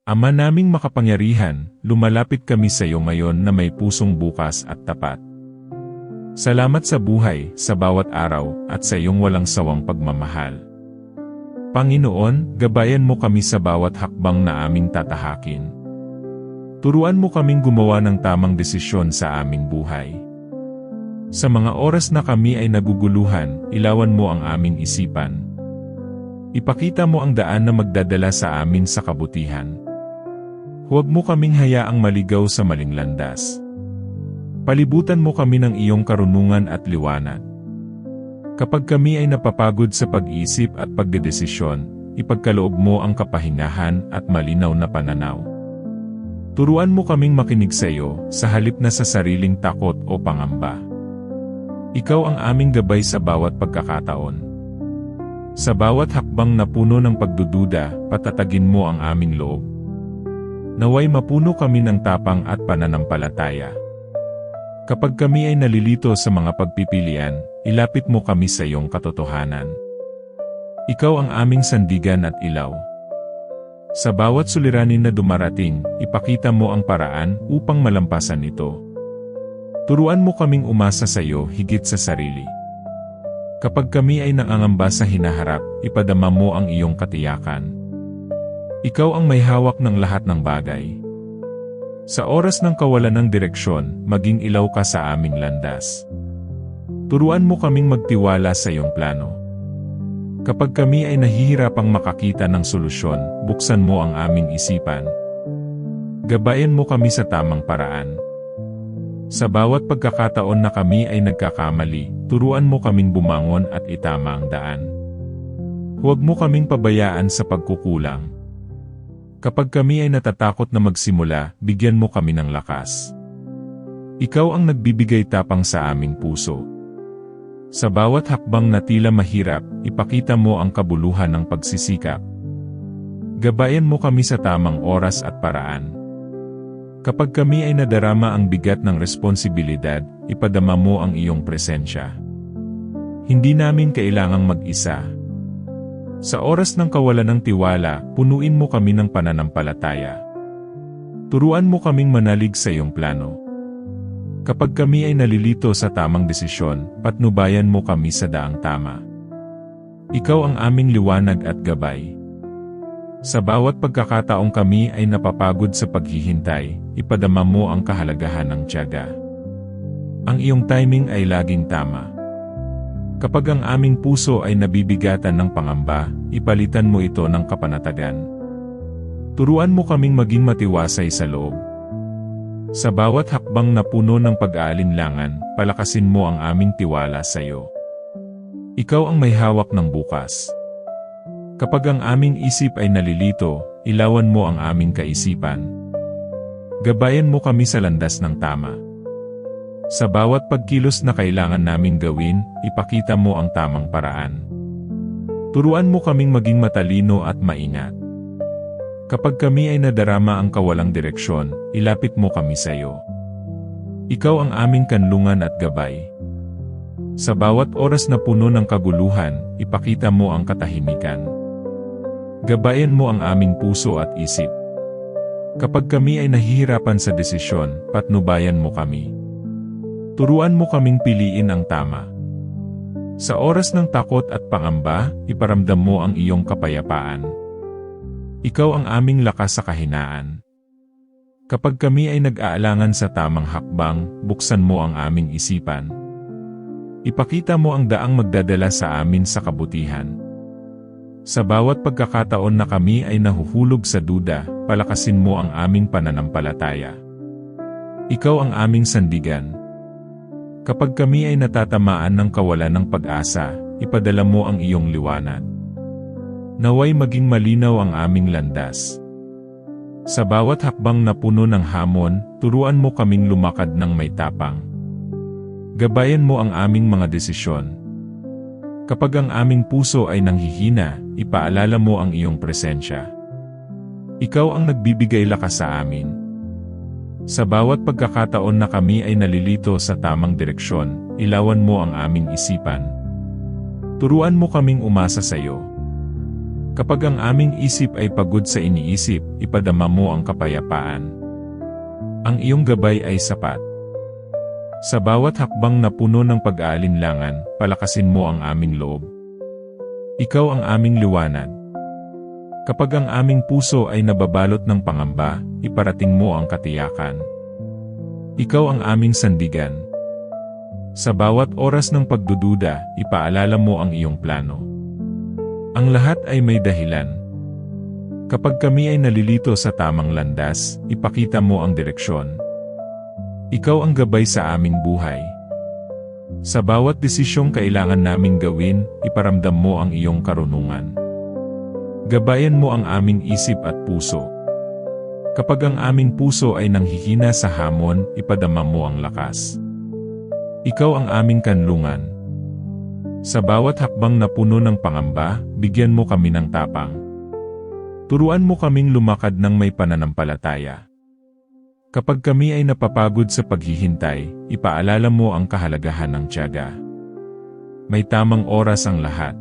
Ama naming makapangyarihan, lumalapit kami sa iyo ngayon na may pusong bukas at tapat. Salamat sa buhay, sa bawat araw, at sa iyong walang sawang pagmamahal. Panginoon, gabayan mo kami sa bawat hakbang na aming tatahakin. Turuan mo kaming gumawa ng tamang desisyon sa aming buhay. Sa mga oras na kami ay naguguluhan, ilawan mo ang aming isipan. Ipakita mo ang daan na magdadala sa amin sa kabutihan. Huwag mo kaming hayaang maligaw sa maling landas. Palibutan mo kami ng iyong karunungan at liwanag. Kapag kami ay napapagod sa pag-isip at pagdedesisyon, ipagkaloob mo ang kapahingahan at malinaw na pananaw. Turuan mo kaming makinig sa iyo, sa halip na sa sariling takot o pangamba. Ikaw ang aming gabay sa bawat pagkakataon. Sa bawat hakbang na puno ng pagdududa, patatagin mo ang aming loob. Naway mapuno kami ng tapang at pananampalataya. Kapag kami ay nalilito sa mga pagpipilian, ilapit mo kami sa iyong katotohanan. Ikaw ang aming sandigan at ilaw. Sa bawat suliranin na dumarating, ipakita mo ang paraan upang malampasan ito. Turuan mo kaming umasa sa iyo higit sa sarili. Kapag kami ay nangangamba sa hinaharap, ipadama mo ang iyong katiyakan. Ikaw ang may hawak ng lahat ng bagay. Sa oras ng kawalan ng direksyon, maging ilaw ka sa aming landas. Turuan mo kaming magtiwala sa iyong plano. Kapag kami ay nahihirapang makakita ng solusyon, buksan mo ang aming isipan. Gabayan mo kami sa tamang paraan. Sa bawat pagkakataon na kami ay nagkakamali, turuan mo kaming bumangon at itama ang daan. Huwag mo kaming pabayaan sa pagkukulang. Kapag kami ay natatakot na magsimula, bigyan mo kami ng lakas. Ikaw ang nagbibigay tapang sa aming puso. Sa bawat hakbang na tila mahirap, ipakita mo ang kabuluhan ng pagsisikap. Gabayan mo kami sa tamang oras at paraan. Kapag kami ay nadarama ang bigat ng responsibilidad, ipadama mo ang iyong presensya. Hindi namin kailangang mag-isa. Sa oras ng kawalan ng tiwala, punuin mo kami ng pananampalataya. Turuan mo kaming manalig sa iyong plano. Kapag kami ay nalilito sa tamang desisyon, patnubayan mo kami sa daang tama. Ikaw ang aming liwanag at gabay. Sa bawat pagkakataong kami ay napapagod sa paghihintay, ipadama mo ang kahalagahan ng tiyaga. Ang iyong timing ay laging tama. Kapag ang aming puso ay nabibigatan ng pangamba, ipalitan mo ito ng kapanatagan. Turuan mo kaming maging matiwasay sa loob. Sa bawat hakbang na puno ng pag-aalinlangan, palakasin mo ang aming tiwala sa iyo. Ikaw ang may hawak ng bukas. Kapag ang aming isip ay nalilito, ilawan mo ang aming kaisipan. Gabayan mo kami sa landas ng tama. Sa bawat pagkilos na kailangan naming gawin, ipakita mo ang tamang paraan. Turuan mo kaming maging matalino at maingat. Kapag kami ay nadarama ang kawalang direksyon, ilapit mo kami sa iyo. Ikaw ang aming kanlungan at gabay. Sa bawat oras na puno ng kaguluhan, ipakita mo ang katahimikan. Gabayan mo ang aming puso at isip. Kapag kami ay nahihirapan sa desisyon, patnubayan mo kami. Turuan mo kaming piliin ang tama. Sa oras ng takot at pangamba, iparamdam mo ang iyong kapayapaan. Ikaw ang aming lakas sa kahinaan. Kapag kami ay nag-aalangan sa tamang hakbang, buksan mo ang aming isipan. Ipakita mo ang daang magdadala sa amin sa kabutihan. Sa bawat pagkakataon na kami ay nahuhulog sa duda, palakasin mo ang aming pananampalataya. Ikaw ang aming sandigan. Kapag kami ay natatamaan ng kawalan ng pag-asa, ipadala mo ang iyong liwanag. Naway maging malinaw ang aming landas. Sa bawat hakbang na puno ng hamon, turuan mo kaming lumakad ng may tapang. Gabayan mo ang aming mga desisyon. Kapag ang aming puso ay nanghihina, ipaalala mo ang iyong presensya. Ikaw ang nagbibigay lakas sa amin. Sa bawat pagkakataon na kami ay nalilito sa tamang direksyon, ilawan mo ang aming isipan. Turuan mo kaming umasa sa iyo. Kapag ang aming isip ay pagod sa iniisip, ipadama mo ang kapayapaan. Ang iyong gabay ay sapat. Sa bawat hakbang na puno ng pag-aalinlangan, palakasin mo ang aming loob. Ikaw ang aming liwanag. Kapag ang aming puso ay nababalot ng pangamba, iparating mo ang katiyakan. Ikaw ang aming sandigan. Sa bawat oras ng pagdududa, ipaalala mo ang iyong plano. Ang lahat ay may dahilan. Kapag kami ay nalilito sa tamang landas, ipakita mo ang direksyon. Ikaw ang gabay sa aming buhay. Sa bawat desisyong kailangan naming gawin, iparamdam mo ang iyong karunungan. Gabayan mo ang aming isip at puso. Kapag ang aming puso ay nanghihina sa hamon, ipadama mo ang lakas. Ikaw ang aming kanlungan. Sa bawat hakbang na puno ng pangamba, bigyan mo kami ng tapang. Turuan mo kaming lumakad ng may pananampalataya. Kapag kami ay napapagod sa paghihintay, ipaalala mo ang kahalagahan ng tiyaga. May tamang oras ang lahat.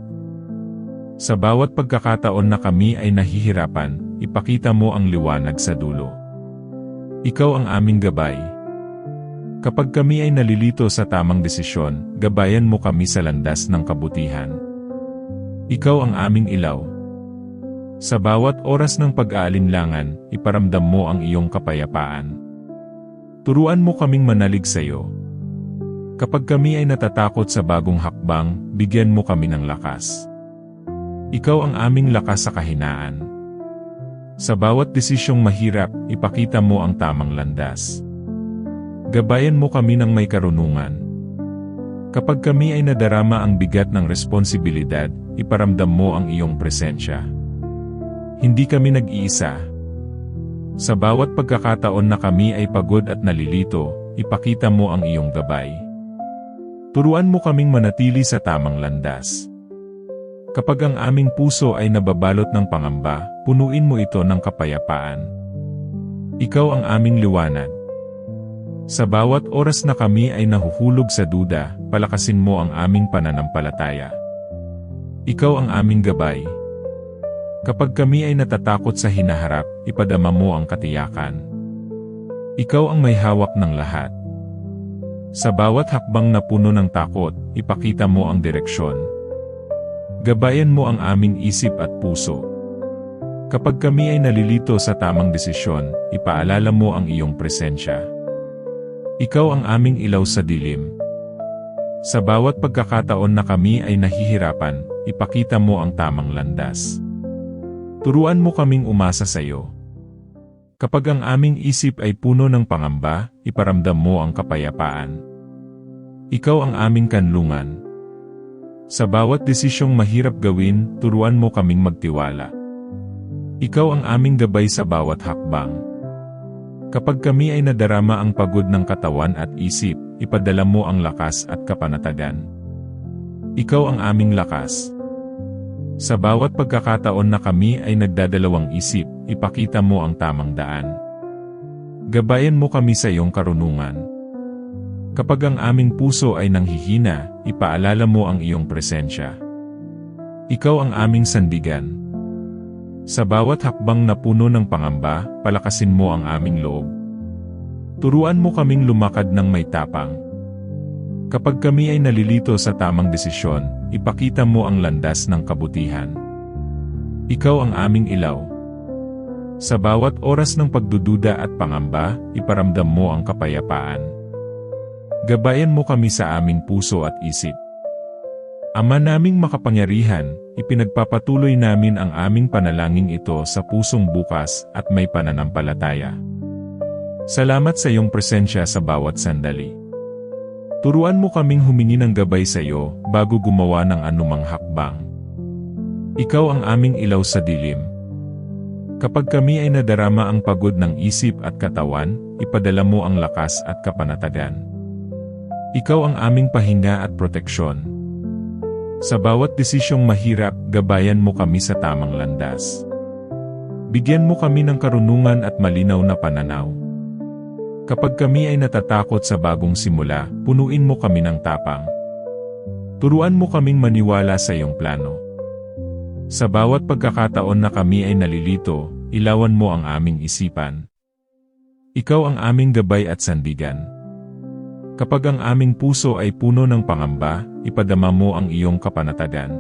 Sa bawat pagkakataon na kami ay nahihirapan, ipakita mo ang liwanag sa dulo. Ikaw ang aming gabay. Kapag kami ay nalilito sa tamang desisyon, gabayan mo kami sa landas ng kabutihan. Ikaw ang aming ilaw. Sa bawat oras ng pag-aalinlangan, iparamdam mo ang iyong kapayapaan. Turuan mo kaming manalig sa iyo. Kapag kami ay natatakot sa bagong hakbang, bigyan mo kami ng lakas. Ikaw ang aming lakas sa kahinaan. Sa bawat desisyong mahirap, ipakita mo ang tamang landas. Gabayan mo kami ng may karunungan. Kapag kami ay nadarama ang bigat ng responsibilidad, iparamdam mo ang iyong presensya. Hindi kami nag-iisa. Sa bawat pagkakataon na kami ay pagod at nalilito, ipakita mo ang iyong gabay. Turuan mo kaming manatili sa tamang landas. Kapag ang aming puso ay nababalot ng pangamba, punuin mo ito ng kapayapaan. Ikaw ang aming liwanag. Sa bawat oras na kami ay nahuhulog sa duda, palakasin mo ang aming pananampalataya. Ikaw ang aming gabay. Kapag kami ay natatakot sa hinaharap, ipadama mo ang katiyakan. Ikaw ang may hawak ng lahat. Sa bawat hakbang na puno ng takot, ipakita mo ang direksyon. Gabayan mo ang aming isip at puso. Kapag kami ay nalilito sa tamang desisyon, ipaalala mo ang iyong presensya. Ikaw ang aming ilaw sa dilim. Sa bawat pagkakataon na kami ay nahihirapan, ipakita mo ang tamang landas. Turuan mo kaming umasa sa iyo. Kapag ang aming isip ay puno ng pangamba, iparamdam mo ang kapayapaan. Ikaw ang aming kanlungan. Sa bawat desisyong mahirap gawin, turuan mo kaming magtiwala. Ikaw ang aming gabay sa bawat hakbang. Kapag kami ay nadarama ang pagod ng katawan at isip, ipadala mo ang lakas at kapanatagan. Ikaw ang aming lakas. Sa bawat pagkakataon na kami ay nagdadalawang isip, ipakita mo ang tamang daan. Gabayan mo kami sa iyong karunungan. Kapag ang aming puso ay nanghihina, ipaalala mo ang iyong presensya. Ikaw ang aming sandigan. Sa bawat hakbang na puno ng pangamba, palakasin mo ang aming loob. Turuan mo kaming lumakad ng may tapang. Kapag kami ay nalilito sa tamang desisyon, ipakita mo ang landas ng kabutihan. Ikaw ang aming ilaw. Sa bawat oras ng pagdududa at pangamba, iparamdam mo ang kapayapaan. Gabayan mo kami sa aming puso at isip. Ama naming makapangyarihan, ipinagpapatuloy namin ang aming panalangin ito sa pusong bukas at may pananampalataya. Salamat sa iyong presensya sa bawat sandali. Turuan mo kaming humingi ng gabay sa iyo bago gumawa ng anumang hakbang. Ikaw ang aming ilaw sa dilim. Kapag kami ay nadarama ang pagod ng isip at katawan, ipadala mo ang lakas at kapanatagan. Ikaw ang aming pahinga at proteksyon. Sa bawat desisyong mahirap, gabayan mo kami sa tamang landas. Bigyan mo kami ng karunungan at malinaw na pananaw. Kapag kami ay natatakot sa bagong simula, punuin mo kami ng tapang. Turuan mo kaming maniwala sa iyong plano. Sa bawat pagkakataon na kami ay nalilito, ilawan mo ang aming isipan. Ikaw ang aming gabay at sandigan. Kapag ang aming puso ay puno ng pangamba, ipadama mo ang iyong kapanatagan.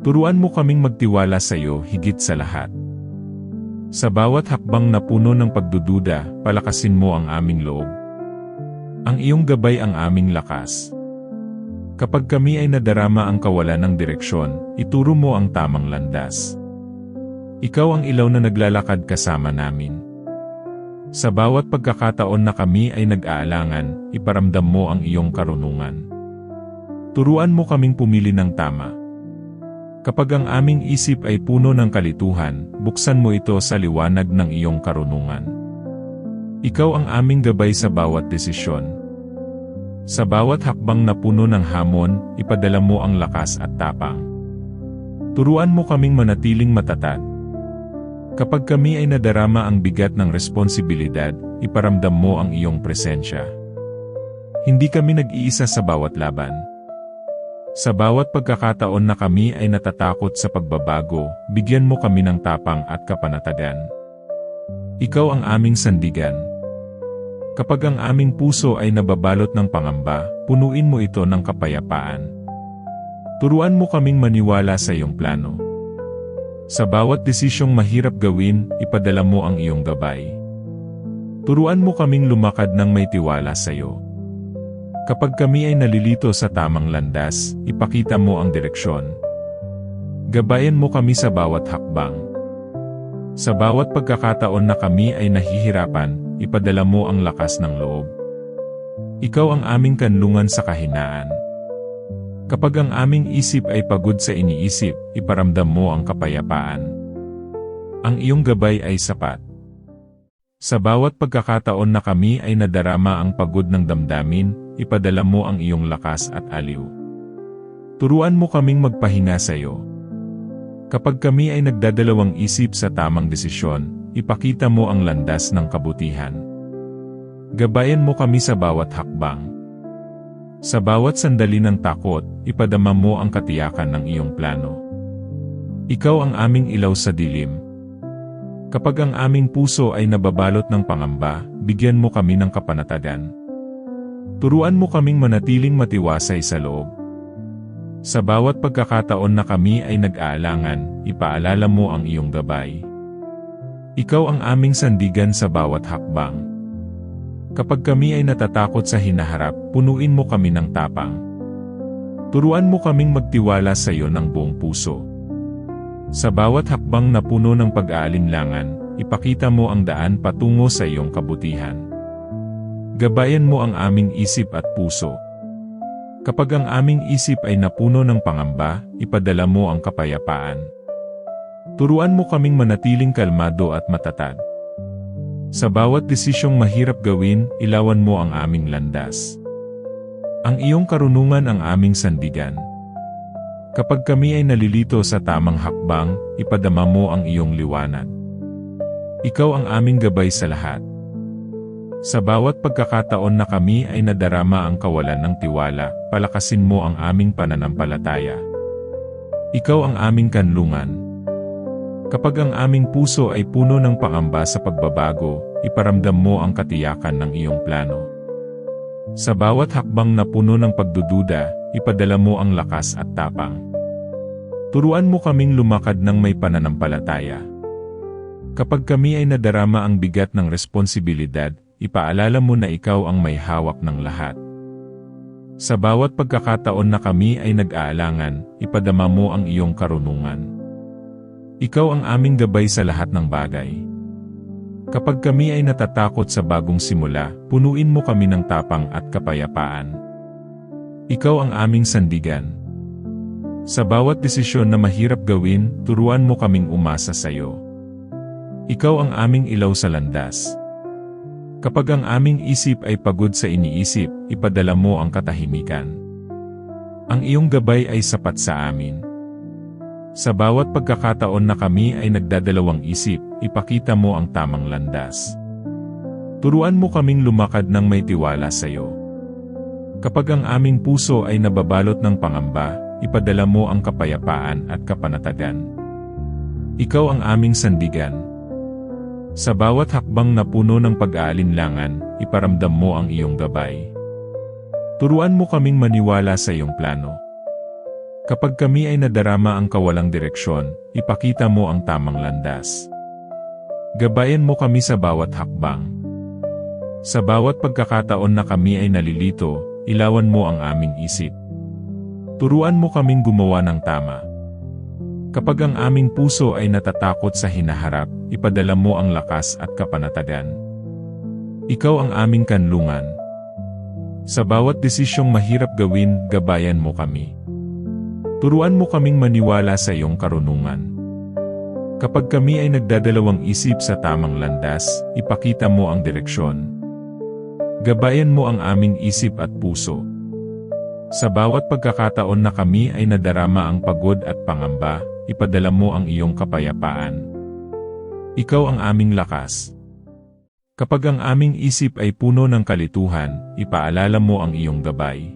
Turuan mo kaming magtiwala sa iyo higit sa lahat. Sa bawat hakbang na puno ng pagdududa, palakasin mo ang aming loob. Ang iyong gabay ang aming lakas. Kapag kami ay nadarama ang kawalan ng direksyon, ituro mo ang tamang landas. Ikaw ang ilaw na naglalakad kasama namin. Sa bawat pagkakataon na kami ay nag-aalangan, iparamdam mo ang iyong karunungan. Turuan mo kaming pumili ng tama. Kapag ang aming isip ay puno ng kalituhan, buksan mo ito sa liwanag ng iyong karunungan. Ikaw ang aming gabay sa bawat desisyon. Sa bawat hakbang na puno ng hamon, ipadala mo ang lakas at tapang. Turuan mo kaming manatiling matatag. Kapag kami ay nadarama ang bigat ng responsibilidad, iparamdam mo ang iyong presensya. Hindi kami nag-iisa sa bawat laban. Sa bawat pagkakataon na kami ay natatakot sa pagbabago, bigyan mo kami ng tapang at kapanatagan. Ikaw ang aming sandigan. Kapag ang aming puso ay nababalot ng pangamba, punuin mo ito ng kapayapaan. Turuan mo kaming maniwala sa iyong plano. Sa bawat desisyong mahirap gawin, ipadala mo ang iyong gabay. Turuan mo kaming lumakad ng may tiwala sa iyo. Kapag kami ay nalilito sa tamang landas, ipakita mo ang direksyon. Gabayan mo kami sa bawat hakbang. Sa bawat pagkakataon na kami ay nahihirapan, ipadala mo ang lakas ng loob. Ikaw ang aming kanlungan sa kahinaan. Kapag ang aming isip ay pagod sa iniisip, iparamdam mo ang kapayapaan. Ang iyong gabay ay sapat. Sa bawat pagkakataon na kami ay nadarama ang pagod ng damdamin, ipadala mo ang iyong lakas at aliw. Turuan mo kaming magpahinga sa iyo. Kapag kami ay nagdadalawang isip sa tamang desisyon, ipakita mo ang landas ng kabutihan. Gabayan mo kami sa bawat hakbang. Sa bawat sandali ng takot, ipadama mo ang katiyakan ng iyong plano. Ikaw ang aming ilaw sa dilim. Kapag ang aming puso ay nababalot ng pangamba, bigyan mo kami ng kapanatagan. Turuan mo kaming manatiling matiwasay sa loob. Sa bawat pagkakataon na kami ay nag-aalangan, ipaalala mo ang iyong gabay. Ikaw ang aming sandigan sa bawat hakbang. Kapag kami ay natatakot sa hinaharap, punuin mo kami ng tapang. Turuan mo kaming magtiwala sa iyo ng buong puso. Sa bawat hakbang na puno ng pag-aalinlangan, ipakita mo ang daan patungo sa iyong kabutihan. Gabayan mo ang aming isip at puso. Kapag ang aming isip ay napuno ng pangamba, ipadala mo ang kapayapaan. Turuan mo kaming manatiling kalmado at matatag. Sa bawat desisyong mahirap gawin, ilawan mo ang aming landas. Ang iyong karunungan ang aming sandigan. Kapag kami ay nalilito sa tamang hakbang, ipadama mo ang iyong liwanag. Ikaw ang aming gabay sa lahat. Sa bawat pagkakataon na kami ay nadarama ang kawalan ng tiwala, palakasin mo ang aming pananampalataya. Ikaw ang aming kanlungan. Kapag ang aming puso ay puno ng pangamba sa pagbabago, iparamdam mo ang katiyakan ng iyong plano. Sa bawat hakbang na puno ng pagdududa, ipadala mo ang lakas at tapang. Turuan mo kaming lumakad ng may pananampalataya. Kapag kami ay nadarama ang bigat ng responsibilidad, ipaalala mo na ikaw ang may hawak ng lahat. Sa bawat pagkakataon na kami ay nag-aalangan, ipadama mo ang iyong karunungan. Ikaw ang aming gabay sa lahat ng bagay. Kapag kami ay natatakot sa bagong simula, punuin mo kami ng tapang at kapayapaan. Ikaw ang aming sandigan. Sa bawat desisyon na mahirap gawin, turuan mo kaming umasa sa iyo. Ikaw ang aming ilaw sa landas. Kapag ang aming isip ay pagod sa iniisip, ipadala mo ang katahimikan. Ang iyong gabay ay sapat sa amin. Sa bawat pagkakataon na kami ay nagdadalawang isip, ipakita mo ang tamang landas. Turuan mo kaming lumakad ng may tiwala sa iyo. Kapag ang aming puso ay nababalot ng pangamba, ipadala mo ang kapayapaan at kapanatagan. Ikaw ang aming sandigan. Sa bawat hakbang na puno ng pag-aalinlangan, iparamdam mo ang iyong gabay. Turuan mo kaming maniwala sa iyong plano. Kapag kami ay nadarama ang kawalang direksyon, ipakita mo ang tamang landas. Gabayan mo kami sa bawat hakbang. Sa bawat pagkakataon na kami ay nalilito, ilawan mo ang aming isip. Turuan mo kaming gumawa ng tama. Kapag ang aming puso ay natatakot sa hinaharap, ipadala mo ang lakas at kapanatagan. Ikaw ang aming kanlungan. Sa bawat desisyong mahirap gawin, gabayan mo kami. Turuan mo kaming maniwala sa iyong karunungan. Kapag kami ay nagdadalawang isip sa tamang landas, ipakita mo ang direksyon. Gabayan mo ang aming isip at puso. Sa bawat pagkakataon na kami ay nadarama ang pagod at pangamba, ipadala mo ang iyong kapayapaan. Ikaw ang aming lakas. Kapag ang aming isip ay puno ng kalituhan, ipaalala mo ang iyong gabay.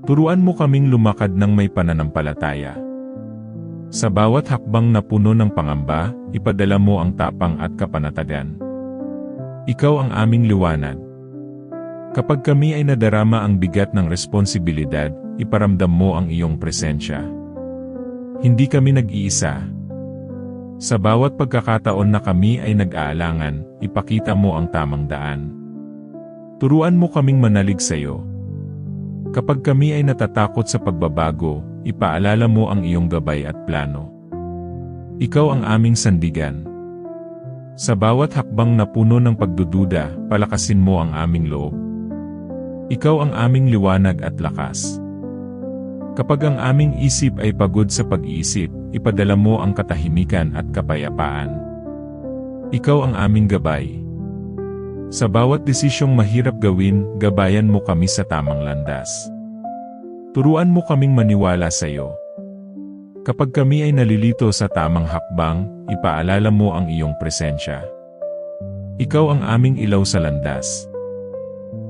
Turuan mo kaming lumakad ng may pananampalataya. Sa bawat hakbang na puno ng pangamba, ipadala mo ang tapang at kapanatagan. Ikaw ang aming liwanag. Kapag kami ay nadarama ang bigat ng responsibilidad, iparamdam mo ang iyong presensya. Hindi kami nag-iisa. Sa bawat pagkakataon na kami ay nag-aalangan, ipakita mo ang tamang daan. Turuan mo kaming manalig sa iyo. Kapag kami ay natatakot sa pagbabago, ipaalala mo ang iyong gabay at plano. Ikaw ang aming sandigan. Sa bawat hakbang na puno ng pagdududa, palakasin mo ang aming loob. Ikaw ang aming liwanag at lakas. Kapag ang aming isip ay pagod sa pag-iisip, ipadala mo ang katahimikan at kapayapaan. Ikaw ang aming gabay. Sa bawat desisyong mahirap gawin, gabayan mo kami sa tamang landas. Turuan mo kaming maniwala sa iyo. Kapag kami ay nalilito sa tamang hakbang, ipaalala mo ang iyong presensya. Ikaw ang aming ilaw sa landas.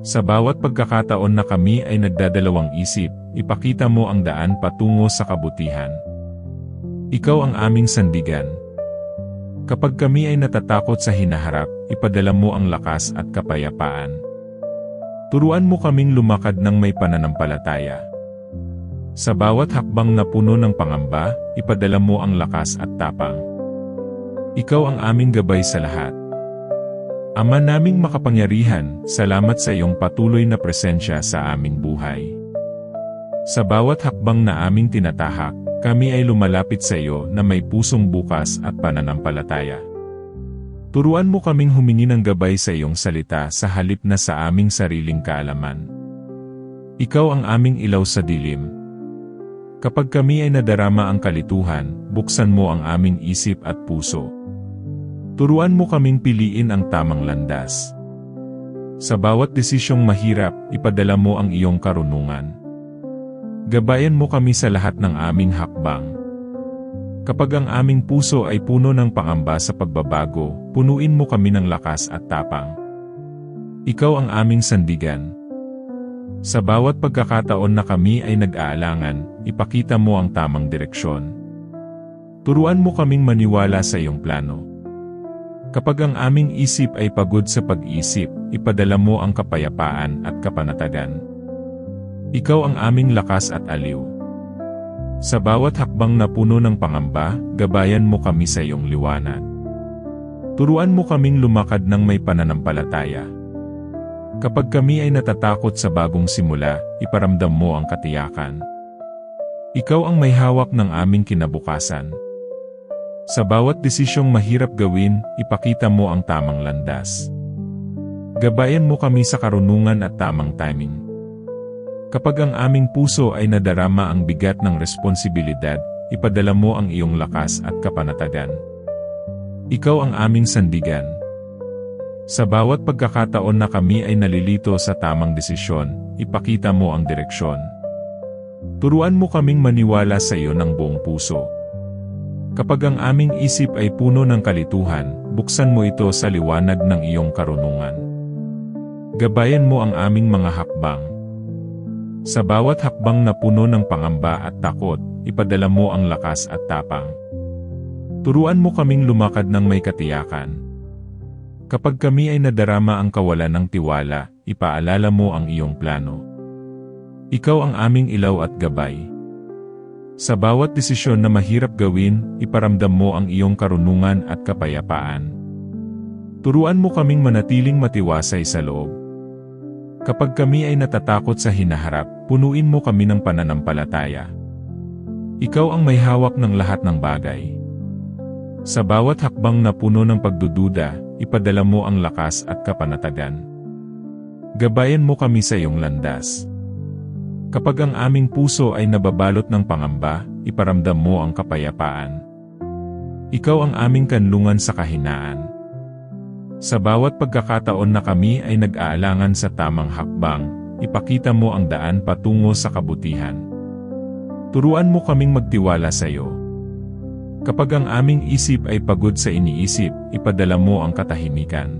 Sa bawat pagkakataon na kami ay nagdadalawang isip, ipakita mo ang daan patungo sa kabutihan. Ikaw ang aming sandigan. Kapag kami ay natatakot sa hinaharap, ipadala mo ang lakas at kapayapaan. Turuan mo kaming lumakad ng may pananampalataya. Sa bawat hakbang na puno ng pangamba, ipadala mo ang lakas at tapang. Ikaw ang aming gabay sa lahat. Ama naming makapangyarihan, salamat sa iyong patuloy na presensya sa aming buhay. Sa bawat hakbang na aming tinatahak, kami ay lumalapit sa iyo na may pusong bukas at pananampalataya. Turuan mo kaming humingi ng gabay sa iyong salita sa halip na sa aming sariling kaalaman. Ikaw ang aming ilaw sa dilim. Kapag kami ay nadarama ang kalituhan, buksan mo ang aming isip at puso. Turuan mo kaming piliin ang tamang landas. Sa bawat desisyong mahirap, ipadala mo ang iyong karunungan. Gabayan mo kami sa lahat ng aming hakbang. Kapag ang aming puso ay puno ng pangamba sa pagbabago, punuin mo kami ng lakas at tapang. Ikaw ang aming sandigan. Sa bawat pagkakataon na kami ay nag-aalangan, ipakita mo ang tamang direksyon. Turuan mo kaming maniwala sa iyong plano. Kapag ang aming isip ay pagod sa pag-isip, ipadala mo ang kapayapaan at kapanatagan. Ikaw ang aming lakas at aliw. Sa bawat hakbang na puno ng pangamba, gabayan mo kami sa iyong liwanag. Turuan mo kaming lumakad ng may pananampalataya. Kapag kami ay natatakot sa bagong simula, iparamdam mo ang katiyakan. Ikaw ang may hawak ng aming kinabukasan. Sa bawat desisyong mahirap gawin, ipakita mo ang tamang landas. Gabayan mo kami sa karunungan at tamang timing. Kapag ang aming puso ay nadarama ang bigat ng responsibilidad, ipadala mo ang iyong lakas at kapanatagan. Ikaw ang aming sandigan. Sa bawat pagkakataon na kami ay nalilito sa tamang desisyon, ipakita mo ang direksyon. Turuan mo kaming maniwala sa iyo ng buong puso. Kapag ang aming isip ay puno ng kalituhan, buksan mo ito sa liwanag ng iyong karunungan. Gabayan mo ang aming mga hakbang. Sa bawat hakbang na puno ng pangamba at takot, ipadala mo ang lakas at tapang. Turuan mo kaming lumakad ng may katiyakan. Kapag kami ay nadarama ang kawalan ng tiwala, ipaalala mo ang iyong plano. Ikaw ang aming ilaw at gabay. Sa bawat desisyon na mahirap gawin, iparamdam mo ang iyong karunungan at kapayapaan. Turuan mo kaming manatiling matiwasay sa loob. Kapag kami ay natatakot sa hinaharap, punuin mo kami ng pananampalataya. Ikaw ang may hawak ng lahat ng bagay. Sa bawat hakbang na puno ng pagdududa, ipadala mo ang lakas at kapanatagan. Gabayan mo kami sa iyong landas. Kapag ang aming puso ay nababalot ng pangamba, iparamdam mo ang kapayapaan. Ikaw ang aming kanlungan sa kahinaan. Sa bawat pagkakataon na kami ay nag-aalangan sa tamang hakbang, ipakita mo ang daan patungo sa kabutihan. Turuan mo kaming magtiwala sa iyo. Kapag ang aming isip ay pagod sa iniisip, ipadala mo ang katahimikan.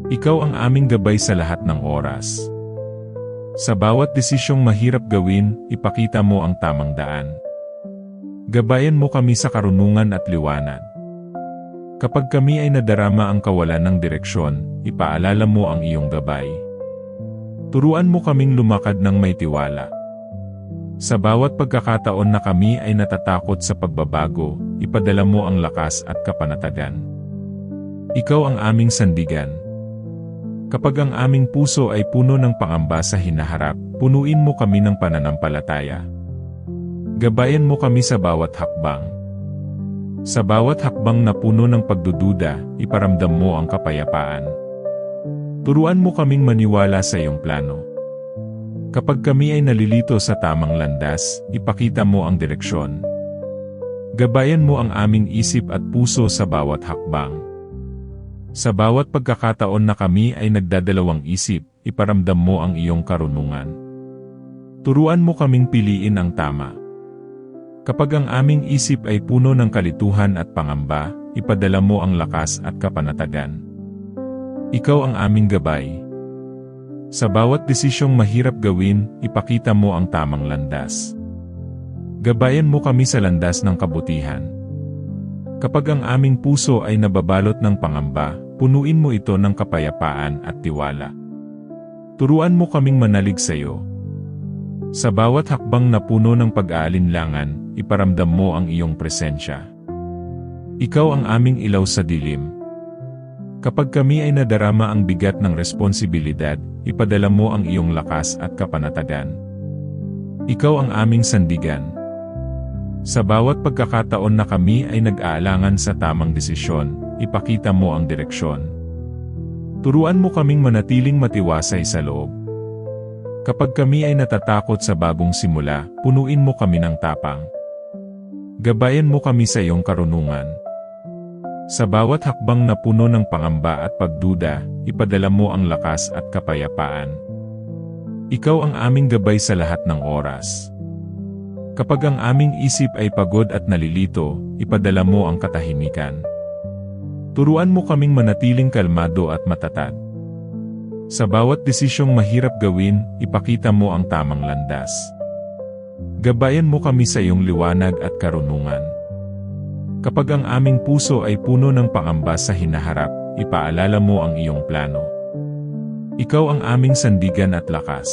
Ikaw ang aming gabay sa lahat ng oras. Sa bawat desisyong mahirap gawin, ipakita mo ang tamang daan. Gabayan mo kami sa karunungan at liwanag. Kapag kami ay nadarama ang kawalan ng direksyon, ipaalala mo ang iyong gabay. Turuan mo kaming lumakad ng may tiwala. Sa bawat pagkakataon na kami ay natatakot sa pagbabago, ipadala mo ang lakas at kapanatagan. Ikaw ang aming sandigan. Kapag ang aming puso ay puno ng pangamba sa hinaharap, punuin mo kami ng pananampalataya. Gabayan mo kami sa bawat hakbang. Sa bawat hakbang na puno ng pagdududa, iparamdam mo ang kapayapaan. Turuan mo kaming maniwala sa iyong plano. Kapag kami ay nalilito sa tamang landas, ipakita mo ang direksyon. Gabayan mo ang aming isip at puso sa bawat hakbang. Sa bawat pagkakataon na kami ay nagdadalawang isip, iparamdam mo ang iyong karunungan. Turuan mo kaming piliin ang tama. Kapag ang aming isip ay puno ng kalituhan at pangamba, ipadala mo ang lakas at kapanatagan. Ikaw ang aming gabay. Sa bawat desisyong mahirap gawin, ipakita mo ang tamang landas. Gabayan mo kami sa landas ng kabutihan. Kapag ang aming puso ay nababalot ng pangamba, punuin mo ito ng kapayapaan at tiwala. Turuan mo kaming manalig sa iyo. Sa bawat hakbang na puno ng pag-aalinlangan, iparamdam mo ang iyong presensya. Ikaw ang aming ilaw sa dilim. Kapag kami ay nadarama ang bigat ng responsibilidad, ipadala mo ang iyong lakas at kapanatagan. Ikaw ang aming sandigan. Sa bawat pagkakataon na kami ay nag-aalangan sa tamang desisyon, ipakita mo ang direksyon. Turuan mo kaming manatiling matiwasay sa loob. Kapag kami ay natatakot sa bagong simula, punuin mo kami ng tapang. Gabayan mo kami sa iyong karunungan. Sa bawat hakbang na puno ng pangamba at pagduda, ipadala mo ang lakas at kapayapaan. Ikaw ang aming gabay sa lahat ng oras. Kapag ang aming isip ay pagod at nalilito, ipadala mo ang katahimikan. Turuan mo kaming manatiling kalmado at matatag. Sa bawat desisyong mahirap gawin, ipakita mo ang tamang landas. Gabayan mo kami sa iyong liwanag at karunungan. Kapag ang aming puso ay puno ng pangamba sa hinaharap, ipaalala mo ang iyong plano. Ikaw ang aming sandigan at lakas.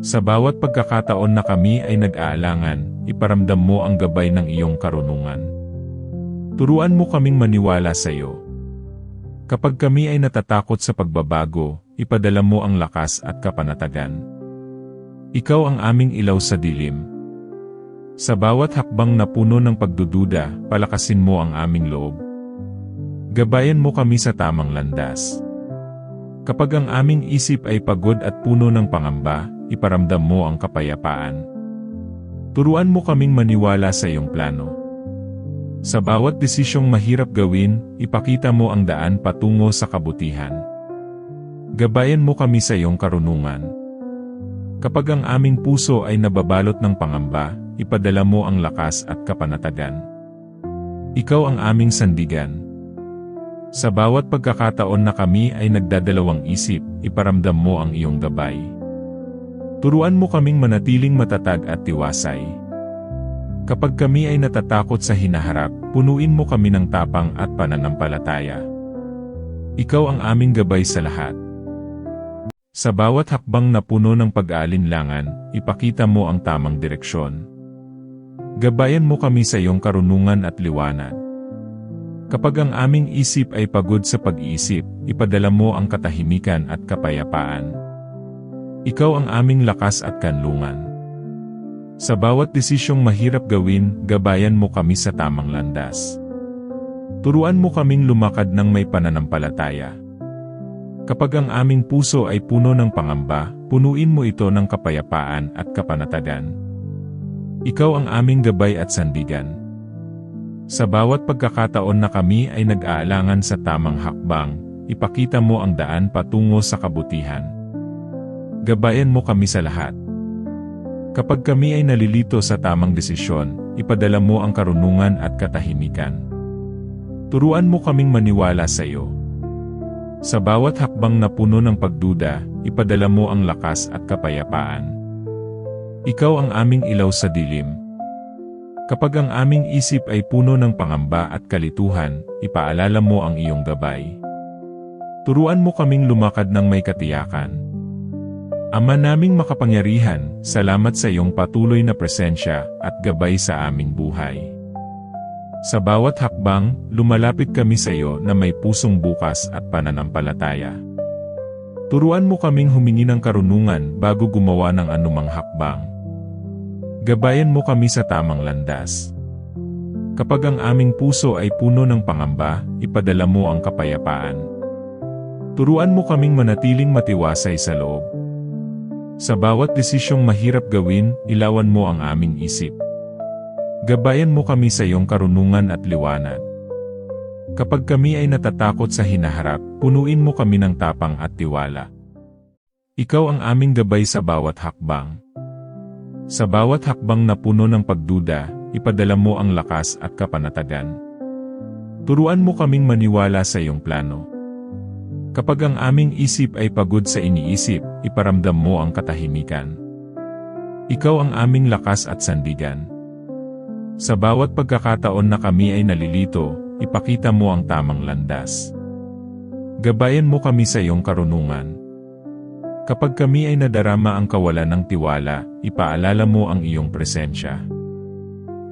Sa bawat pagkakataon na kami ay nag-aalangan, iparamdam mo ang gabay ng iyong karunungan. Turuan mo kaming maniwala sa iyo. Kapag kami ay natatakot sa pagbabago, ipadala mo ang lakas at kapanatagan. Ikaw ang aming ilaw sa dilim. Sa bawat hakbang na puno ng pagdududa, palakasin mo ang aming loob. Gabayan mo kami sa tamang landas. Kapag ang aming isip ay pagod at puno ng pangamba, iparamdam mo ang kapayapaan. Turuan mo kaming maniwala sa iyong plano. Sa bawat desisyong mahirap gawin, ipakita mo ang daan patungo sa kabutihan. Gabayan mo kami sa iyong karunungan. Kapag ang aming puso ay nababalot ng pangamba, ipadala mo ang lakas at kapanatagan. Ikaw ang aming sandigan. Sa bawat pagkakataon na kami ay nagdadalawang isip, iparamdam mo ang iyong gabay. Turuan mo kaming manatiling matatag at tiwasay. Kapag kami ay natatakot sa hinaharap, punuin mo kami ng tapang at pananampalataya. Ikaw ang aming gabay sa lahat. Sa bawat hakbang na puno ng pag-aalinlangan, ipakita mo ang tamang direksyon. Gabayan mo kami sa iyong karunungan at liwanag. Kapag ang aming isip ay pagod sa pag-iisip, ipadala mo ang katahimikan at kapayapaan. Ikaw ang aming lakas at kanlungan. Sa bawat desisyong mahirap gawin, gabayan mo kami sa tamang landas. Turuan mo kaming lumakad ng may pananampalataya. Kapag ang aming puso ay puno ng pangamba, punuin mo ito ng kapayapaan at kapanatagan. Ikaw ang aming gabay at sandigan. Sa bawat pagkakataon na kami ay nag-aalangan sa tamang hakbang, ipakita mo ang daan patungo sa kabutihan. Gabayan mo kami sa lahat. Kapag kami ay nalilito sa tamang desisyon, ipadala mo ang karunungan at katahimikan. Turuan mo kaming maniwala sa iyo. Sa bawat hakbang na puno ng pagduda, ipadala mo ang lakas at kapayapaan. Ikaw ang aming ilaw sa dilim. Kapag ang aming isip ay puno ng pangamba at kalituhan, ipaalala mo ang iyong gabay. Turuan mo kaming lumakad ng may katiyakan. Ama naming makapangyarihan, salamat sa iyong patuloy na presensya at gabay sa aming buhay. Sa bawat hakbang, lumalapit kami sa iyo na may pusong bukas at pananampalataya. Turuan mo kaming humingi ng karunungan bago gumawa ng anumang hakbang. Gabayan mo kami sa tamang landas. Kapag ang aming puso ay puno ng pangamba, ipadala mo ang kapayapaan. Turuan mo kaming manatiling matiwasay sa loob. Sa bawat desisyong mahirap gawin, ilawan mo ang aming isip. Gabayan mo kami sa iyong karunungan at liwanag. Kapag kami ay natatakot sa hinaharap, punuin mo kami ng tapang at tiwala. Ikaw ang aming gabay sa bawat hakbang. Sa bawat hakbang na puno ng pagduda, ipadala mo ang lakas at kapanatagan. Turuan mo kaming maniwala sa iyong plano. Kapag ang aming isip ay pagod sa iniisip, iparamdam mo ang katahimikan. Ikaw ang aming lakas at sandigan. Sa bawat pagkakataon na kami ay nalilito, ipakita mo ang tamang landas. Gabayan mo kami sa iyong karunungan. Kapag kami ay nadarama ang kawalan ng tiwala, ipaalala mo ang iyong presensya.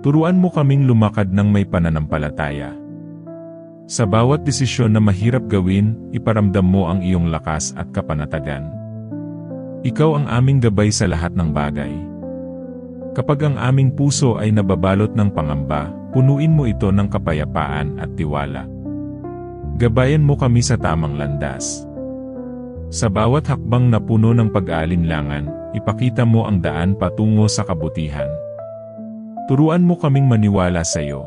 Turuan mo kaming lumakad ng may pananampalataya. Sa bawat desisyon na mahirap gawin, iparamdam mo ang iyong lakas at kapanatagan. Ikaw ang aming gabay sa lahat ng bagay. Kapag ang aming puso ay nababalot ng pangamba, punuin mo ito ng kapayapaan at tiwala. Gabayan mo kami sa tamang landas. Sa bawat hakbang na puno ng pag-aalinlangan, ipakita mo ang daan patungo sa kabutihan. Turuan mo kaming maniwala sa iyo.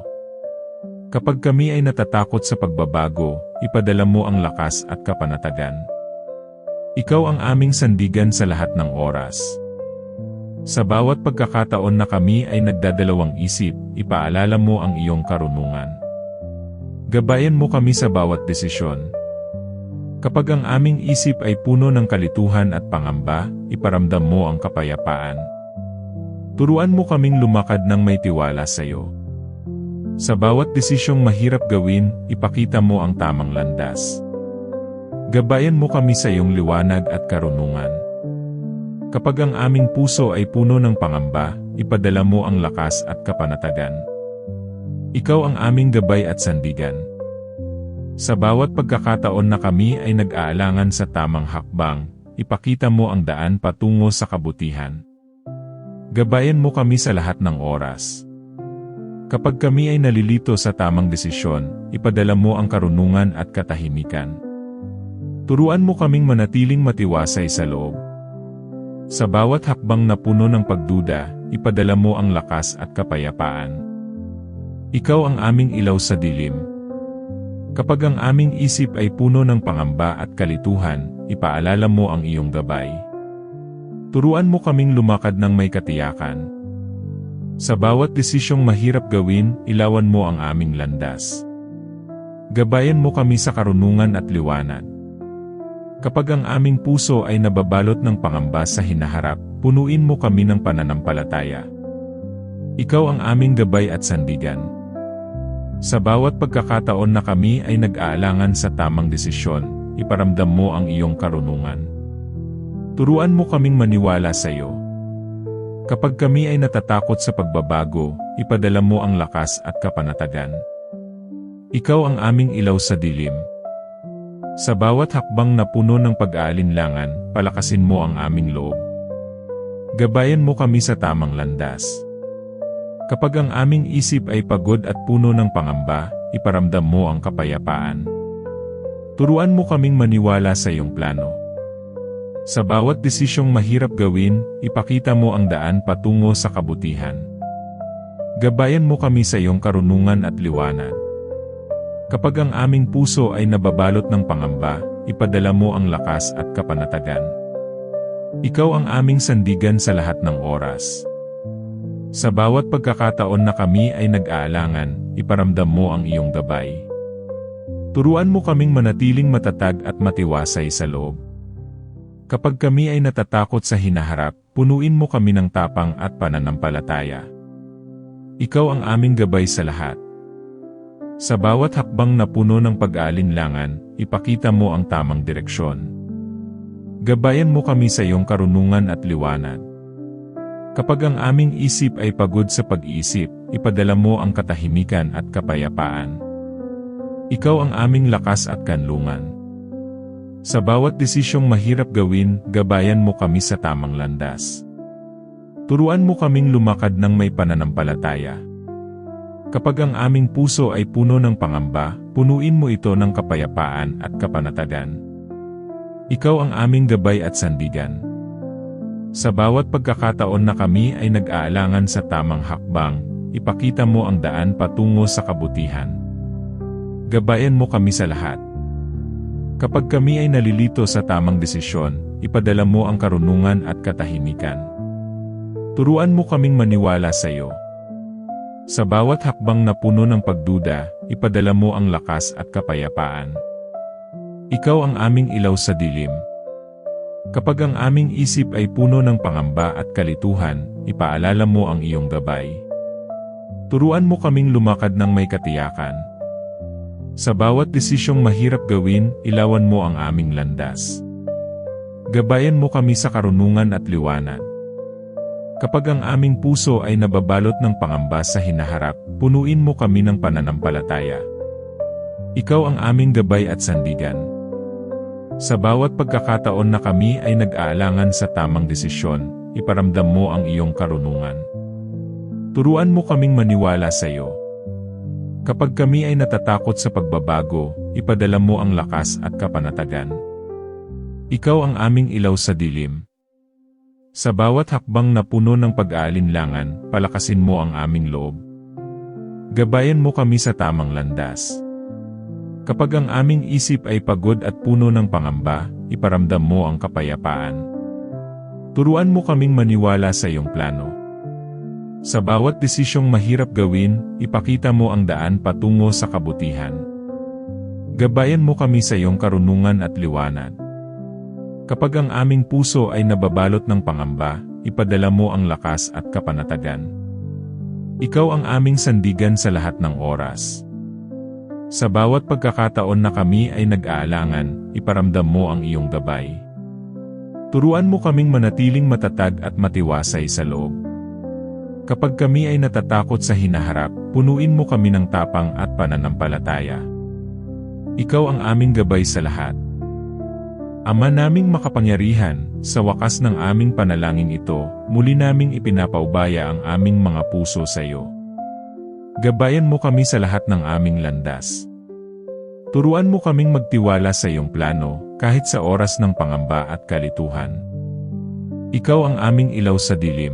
Kapag kami ay natatakot sa pagbabago, ipadala mo ang lakas at kapanatagan. Ikaw ang aming sandigan sa lahat ng oras. Sa bawat pagkakataon na kami ay nagdadalawang isip, ipaalala mo ang iyong karunungan. Gabayan mo kami sa bawat desisyon. Kapag ang aming isip ay puno ng kalituhan at pangamba, iparamdam mo ang kapayapaan. Turuan mo kaming lumakad ng may tiwala sa iyo. Sa bawat desisyong mahirap gawin, ipakita mo ang tamang landas. Gabayan mo kami sa iyong liwanag at karunungan. Kapag ang aming puso ay puno ng pangamba, ipadala mo ang lakas at kapanatagan. Ikaw ang aming gabay at sandigan. Sa bawat pagkakataon na kami ay nag-aalangan sa tamang hakbang, ipakita mo ang daan patungo sa kabutihan. Gabayan mo kami sa lahat ng oras. Kapag kami ay nalilito sa tamang desisyon, ipadala mo ang karunungan at katahimikan. Turuan mo kaming manatiling matiwasay sa loob. Sa bawat hakbang na puno ng pagduda, ipadala mo ang lakas at kapayapaan. Ikaw ang aming ilaw sa dilim. Kapag ang aming isip ay puno ng pangamba at kalituhan, ipaalala mo ang iyong gabay. Turuan mo kaming lumakad ng may katiyakan. Sa bawat desisyong mahirap gawin, ilawan mo ang aming landas. Gabayan mo kami sa karunungan at liwanag. Kapag ang aming puso ay nababalot ng pangamba sa hinaharap, punuin mo kami ng pananampalataya. Ikaw ang aming gabay at sandigan. Sa bawat pagkakataon na kami ay nag-aalangan sa tamang desisyon, iparamdam mo ang iyong karunungan. Turuan mo kaming maniwala sa iyo. Kapag kami ay natatakot sa pagbabago, ipadala mo ang lakas at kapanatagan. Ikaw ang aming ilaw sa dilim. Sa bawat hakbang na puno ng pag-aalinlangan, palakasin mo ang aming loob. Gabayan mo kami sa tamang landas. Kapag ang aming isip ay pagod at puno ng pangamba, iparamdam mo ang kapayapaan. Turuan mo kaming maniwala sa iyong plano. Sa bawat desisyong mahirap gawin, ipakita mo ang daan patungo sa kabutihan. Gabayan mo kami sa iyong karunungan at liwanag. Kapag ang aming puso ay nababalot ng pangamba, ipadala mo ang lakas at kapanatagan. Ikaw ang aming sandigan sa lahat ng oras. Sa bawat pagkakataon na kami ay nag-aalangan, iparamdam mo ang iyong gabay. Turuan mo kaming manatiling matatag at matiwasay sa loob. Kapag kami ay natatakot sa hinaharap, punuin mo kami ng tapang at pananampalataya. Ikaw ang aming gabay sa lahat. Sa bawat hakbang na puno ng pag-aalinlangan, ipakita mo ang tamang direksyon. Gabayan mo kami sa iyong karunungan at liwanag. Kapag ang aming isip ay pagod sa pag-iisip, ipadala mo ang katahimikan at kapayapaan. Ikaw ang aming lakas at kanlungan. Sa bawat desisyong mahirap gawin, gabayan mo kami sa tamang landas. Turuan mo kaming lumakad ng may pananampalataya. Kapag ang aming puso ay puno ng pangamba, punuin mo ito ng kapayapaan at kapanatagan. Ikaw ang aming gabay at sandigan. Sa bawat pagkakataon na kami ay nag-aalangan sa tamang hakbang, ipakita mo ang daan patungo sa kabutihan. Gabayan mo kami sa lahat. Kapag kami ay nalilito sa tamang desisyon, ipadala mo ang karunungan at katahimikan. Turuan mo kaming maniwala sa iyo. Sa bawat hakbang na puno ng pagduda, ipadala mo ang lakas at kapayapaan. Ikaw ang aming ilaw sa dilim. Kapag ang aming isip ay puno ng pangamba at kalituhan, ipaalala mo ang iyong gabay. Turuan mo kaming lumakad ng may katiyakan. Sa bawat desisyong mahirap gawin, ilawan mo ang aming landas. Gabayan mo kami sa karunungan at liwanag. Kapag ang aming puso ay nababalot ng pangamba sa hinaharap, punuin mo kami ng pananampalataya. Ikaw ang aming gabay at sandigan. Sa bawat pagkakataon na kami ay nag-aalangan sa tamang desisyon, iparamdam mo ang iyong karunungan. Turuan mo kaming maniwala sa iyo. Kapag kami ay natatakot sa pagbabago, ipadala mo ang lakas at kapanatagan. Ikaw ang aming ilaw sa dilim. Sa bawat hakbang na puno ng pag-aalinlangan, palakasin mo ang aming loob. Gabayan mo kami sa tamang landas. Kapag ang aming isip ay pagod at puno ng pangamba, iparamdam mo ang kapayapaan. Turuan mo kaming maniwala sa iyong plano. Sa bawat desisyong mahirap gawin, ipakita mo ang daan patungo sa kabutihan. Gabayan mo kami sa iyong karunungan at liwanag. Kapag ang aming puso ay nababalot ng pangamba, ipadala mo ang lakas at kapanatagan. Ikaw ang aming sandigan sa lahat ng oras. Sa bawat pagkakataon na kami ay nag-aalangan, iparamdam mo ang iyong gabay. Turuan mo kaming manatiling matatag at matiwasay sa loob. Kapag kami ay natatakot sa hinaharap, punuin mo kami ng tapang at pananampalataya. Ikaw ang aming gabay sa lahat. Ama naming makapangyarihan, sa wakas ng aming panalangin ito, muli naming ipinapaubaya ang aming mga puso sa iyo. Gabayan mo kami sa lahat ng aming landas. Turuan mo kaming magtiwala sa iyong plano, kahit sa oras ng pangamba at kalituhan. Ikaw ang aming ilaw sa dilim.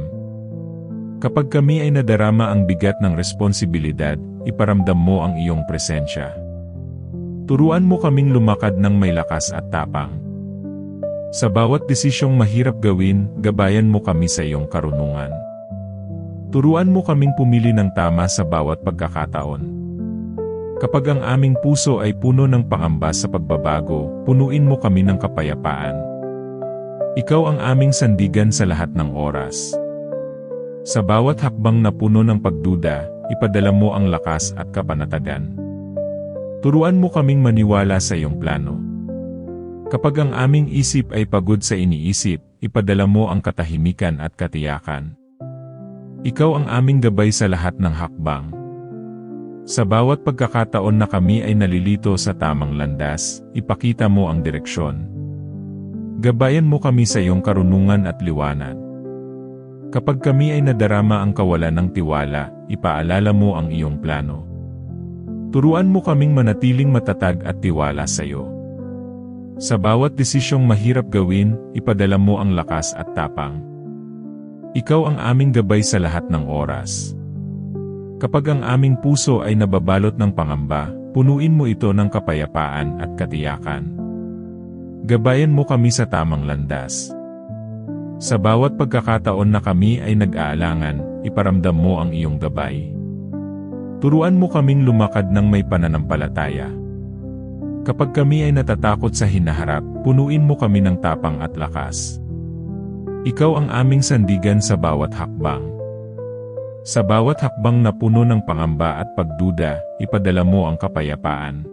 Kapag kami ay nadarama ang bigat ng responsibilidad, iparamdam mo ang iyong presensya. Turuan mo kaming lumakad ng may lakas at tapang. Sa bawat desisyong mahirap gawin, gabayan mo kami sa iyong karunungan. Turuan mo kaming pumili ng tama sa bawat pagkakataon. Kapag ang aming puso ay puno ng pangamba sa pagbabago, punuin mo kami ng kapayapaan. Ikaw ang aming sandigan sa lahat ng oras. Sa bawat hakbang na puno ng pagduda, ipadala mo ang lakas at kapanatagan. Turuan mo kaming maniwala sa iyong plano. Kapag ang aming isip ay pagod sa iniisip, ipadala mo ang katahimikan at katiyakan. Ikaw ang aming gabay sa lahat ng hakbang. Sa bawat pagkakataon na kami ay nalilito sa tamang landas, ipakita mo ang direksyon. Gabayan mo kami sa iyong karunungan at liwanag. Kapag kami ay nadarama ang kawalan ng tiwala, ipaalala mo ang iyong plano. Turuan mo kaming manatiling matatag at tiwala sa iyo. Sa bawat desisyong mahirap gawin, ipadala mo ang lakas at tapang. Ikaw ang aming gabay sa lahat ng oras. Kapag ang aming puso ay nababalot ng pangamba, punuin mo ito ng kapayapaan at katiyakan. Gabayan mo kami sa tamang landas. Sa bawat pagkakataon na kami ay nag-aalangan, iparamdam mo ang iyong gabay. Turuan mo kaming lumakad ng may pananampalataya. Kapag kami ay natatakot sa hinaharap, punuin mo kami ng tapang at lakas. Ikaw ang aming sandigan sa bawat hakbang. Sa bawat hakbang na puno ng pangamba at pagduda, ipadala mo ang kapayapaan.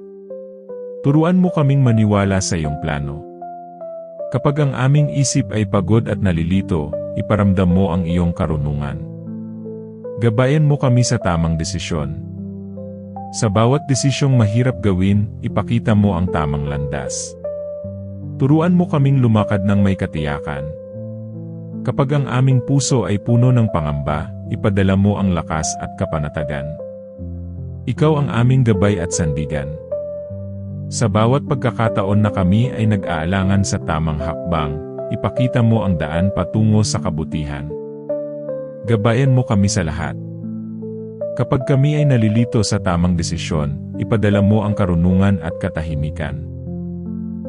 Turuan mo kaming maniwala sa iyong plano. Kapag ang aming isip ay pagod at nalilito, iparamdam mo ang iyong karunungan. Gabayan mo kami sa tamang desisyon. Sa bawat desisyong mahirap gawin, ipakita mo ang tamang landas. Turuan mo kaming lumakad ng may katiyakan. Kapag ang aming puso ay puno ng pangamba, ipadala mo ang lakas at kapanatagan. Ikaw ang aming gabay at sandigan. Sa bawat pagkakataon na kami ay nag-aalangan sa tamang hakbang, ipakita mo ang daan patungo sa kabutihan. Gabayan mo kami sa lahat. Kapag kami ay nalilito sa tamang desisyon, ipadala mo ang karunungan at katahimikan.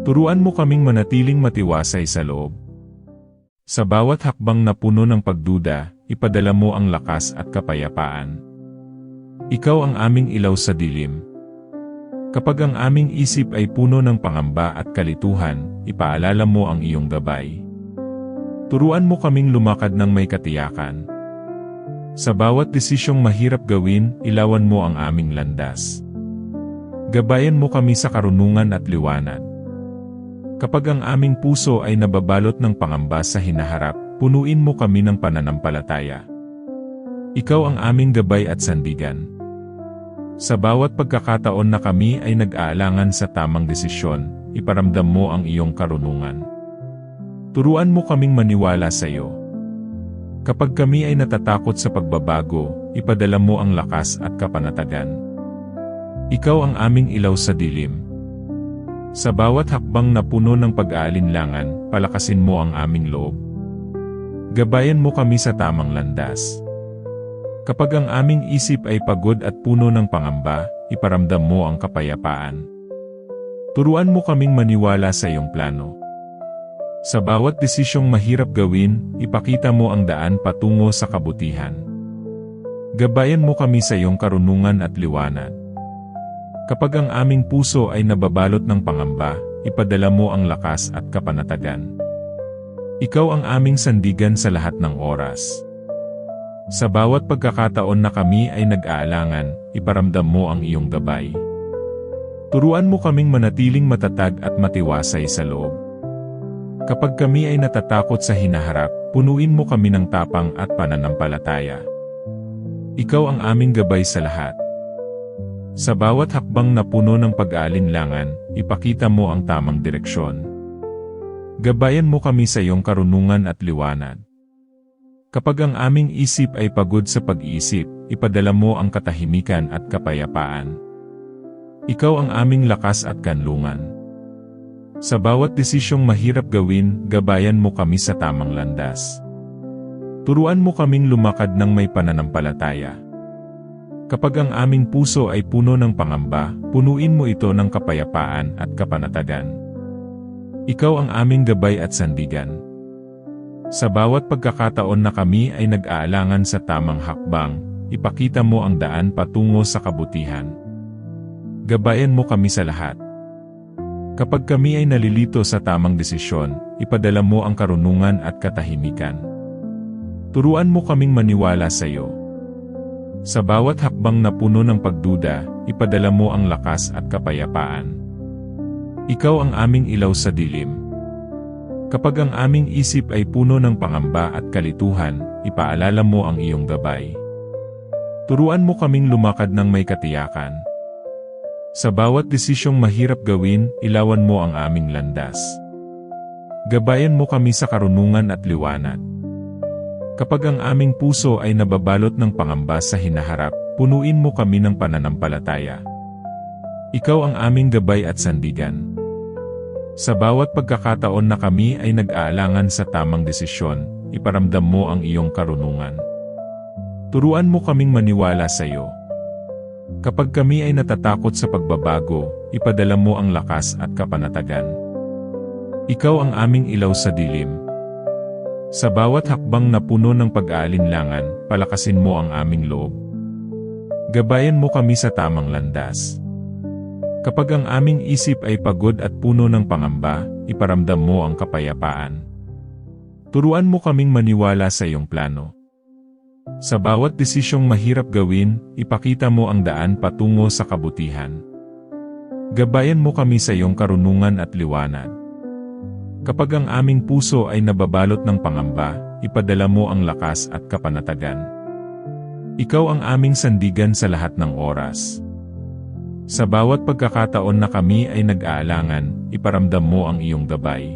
Turuan mo kaming manatiling matiwasay sa loob. Sa bawat hakbang na puno ng pagduda, ipadala mo ang lakas at kapayapaan. Ikaw ang aming ilaw sa dilim. Kapag ang aming isip ay puno ng pangamba at kalituhan, ipaalala mo ang iyong gabay. Turuan mo kaming lumakad ng may katiyakan. Sa bawat desisyong mahirap gawin, ilawan mo ang aming landas. Gabayan mo kami sa karunungan at liwanag. Kapag ang aming puso ay nababalot ng pangamba sa hinaharap, punuin mo kami ng pananampalataya. Ikaw ang aming gabay at sandigan. Sa bawat pagkakataon na kami ay nag-aalangan sa tamang desisyon, iparamdam mo ang iyong karunungan. Turuan mo kaming maniwala sa iyo. Kapag kami ay natatakot sa pagbabago, ipadala mo ang lakas at kapanatagan. Ikaw ang aming ilaw sa dilim. Sa bawat hakbang na puno ng pag-aalinlangan, palakasin mo ang aming loob. Gabayan mo kami sa tamang landas. Kapag ang aming isip ay pagod at puno ng pangamba, iparamdam mo ang kapayapaan. Turuan mo kaming maniwala sa iyong plano. Sa bawat desisyong mahirap gawin, ipakita mo ang daan patungo sa kabutihan. Gabayan mo kami sa iyong karunungan at liwanag. Kapag ang aming puso ay nababalot ng pangamba, ipadala mo ang lakas at kapanatagan. Ikaw ang aming sandigan sa lahat ng oras. Sa bawat pagkakataon na kami ay nag-aalangan, iparamdam mo ang iyong gabay. Turuan mo kaming manatiling matatag at matiwasay sa loob. Kapag kami ay natatakot sa hinaharap, punuin mo kami ng tapang at pananampalataya. Ikaw ang aming gabay sa lahat. Sa bawat hakbang na puno ng pag-aalinlangan, ipakita mo ang tamang direksyon. Gabayan mo kami sa iyong karunungan at liwanag. Kapag ang aming isip ay pagod sa pag-iisip, ipadala mo ang katahimikan at kapayapaan. Ikaw ang aming lakas at kanlungan. Sa bawat desisyong mahirap gawin, gabayan mo kami sa tamang landas. Turuan mo kaming lumakad ng may pananampalataya. Kapag ang aming puso ay puno ng pangamba, punuin mo ito ng kapayapaan at kapanatagan. Ikaw ang aming gabay at sandigan. Sa bawat pagkakataon na kami ay nag-aalangan sa tamang hakbang, ipakita mo ang daan patungo sa kabutihan. Gabayan mo kami sa lahat. Kapag kami ay nalilito sa tamang desisyon, ipadala mo ang karunungan at katahimikan. Turuan mo kaming maniwala sa iyo. Sa bawat hakbang na puno ng pagduda, ipadala mo ang lakas at kapayapaan. Ikaw ang aming ilaw sa dilim. Kapag ang aming isip ay puno ng pangamba at kalituhan, ipaalala mo ang iyong gabay. Turuan mo kaming lumakad ng may katiyakan. Sa bawat desisyong mahirap gawin, ilawan mo ang aming landas. Gabayan mo kami sa karunungan at liwanag. Kapag ang aming puso ay nababalot ng pangamba sa hinaharap, punuin mo kami ng pananampalataya. Ikaw ang aming gabay at sandigan. Sa bawat pagkakataon na kami ay nag-aalangan sa tamang desisyon, iparamdam mo ang iyong karunungan. Turuan mo kaming maniwala sa iyo. Kapag kami ay natatakot sa pagbabago, ipadala mo ang lakas at kapanatagan. Ikaw ang aming ilaw sa dilim. Sa bawat hakbang na puno ng pag-aalinlangan, palakasin mo ang aming loob. Gabayan mo kami sa tamang landas. Kapag ang aming isip ay pagod at puno ng pangamba, iparamdam mo ang kapayapaan. Turuan mo kaming maniwala sa iyong plano. Sa bawat desisyong mahirap gawin, ipakita mo ang daan patungo sa kabutihan. Gabayan mo kami sa iyong karunungan at liwanag. Kapag ang aming puso ay nababalot ng pangamba, ipadala mo ang lakas at kapanatagan. Ikaw ang aming sandigan sa lahat ng oras. Sa bawat pagkakataon na kami ay nag-aalangan, iparamdam mo ang iyong gabay.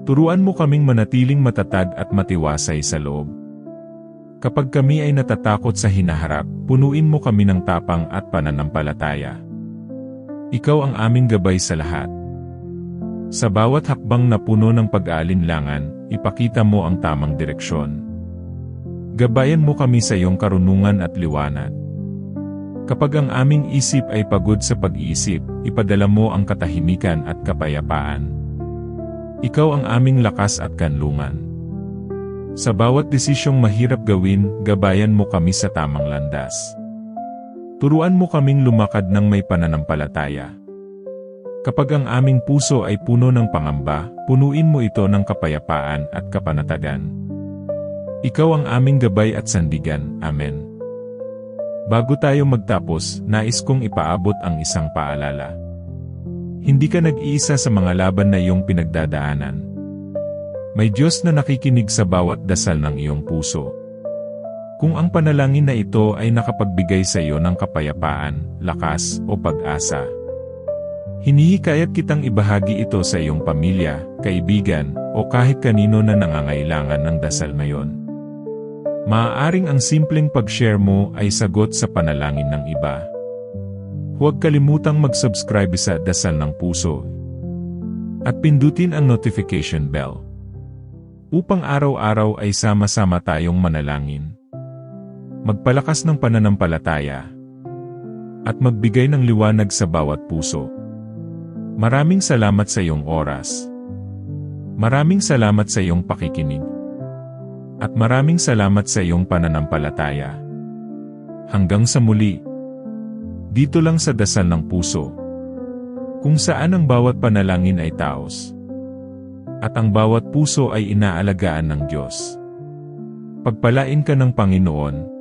Turuan mo kaming manatiling matatag at matiwasay sa loob. Kapag kami ay natatakot sa hinaharap, punuin mo kami ng tapang at pananampalataya. Ikaw ang aming gabay sa lahat. Sa bawat hakbang na puno ng pag-aalinlangan, ipakita mo ang tamang direksyon. Gabayan mo kami sa iyong karunungan at liwanag. Kapag ang aming isip ay pagod sa pag-iisip, ipadala mo ang katahimikan at kapayapaan. Ikaw ang aming lakas at kanlungan. Sa bawat desisyong mahirap gawin, gabayan mo kami sa tamang landas. Turuan mo kaming lumakad ng may pananampalataya. Kapag ang aming puso ay puno ng pangamba, punuin mo ito ng kapayapaan at kapanatagan. Ikaw ang aming gabay at sandigan. Amen. Bago tayo magtapos, nais kong ipaabot ang isang paalala. Hindi ka nag-iisa sa mga laban na iyong pinagdadaanan. May Diyos na nakikinig sa bawat dasal ng iyong puso. Kung ang panalangin na ito ay nakapagbigay sa iyo ng kapayapaan, lakas, o pag-asa, hinihikayat kitang ibahagi ito sa iyong pamilya, kaibigan, o kahit kanino na nangangailangan ng dasal ngayon. Maaaring ang simpleng pag-share mo ay sagot sa panalangin ng iba. Huwag kalimutang mag-subscribe sa Dasal ng Puso at pindutin ang notification bell upang araw-araw ay sama-sama tayong manalangin, magpalakas ng pananampalataya, at magbigay ng liwanag sa bawat puso. Maraming salamat sa iyong oras. Maraming salamat sa iyong pakikinig. At maraming salamat sa iyong pananampalataya. Hanggang sa muli. Dito lang sa Dasal ng Puso, kung saan ang bawat panalangin ay taos, at ang bawat puso ay inaalagaan ng Diyos. Pagpalain ka ng Panginoon.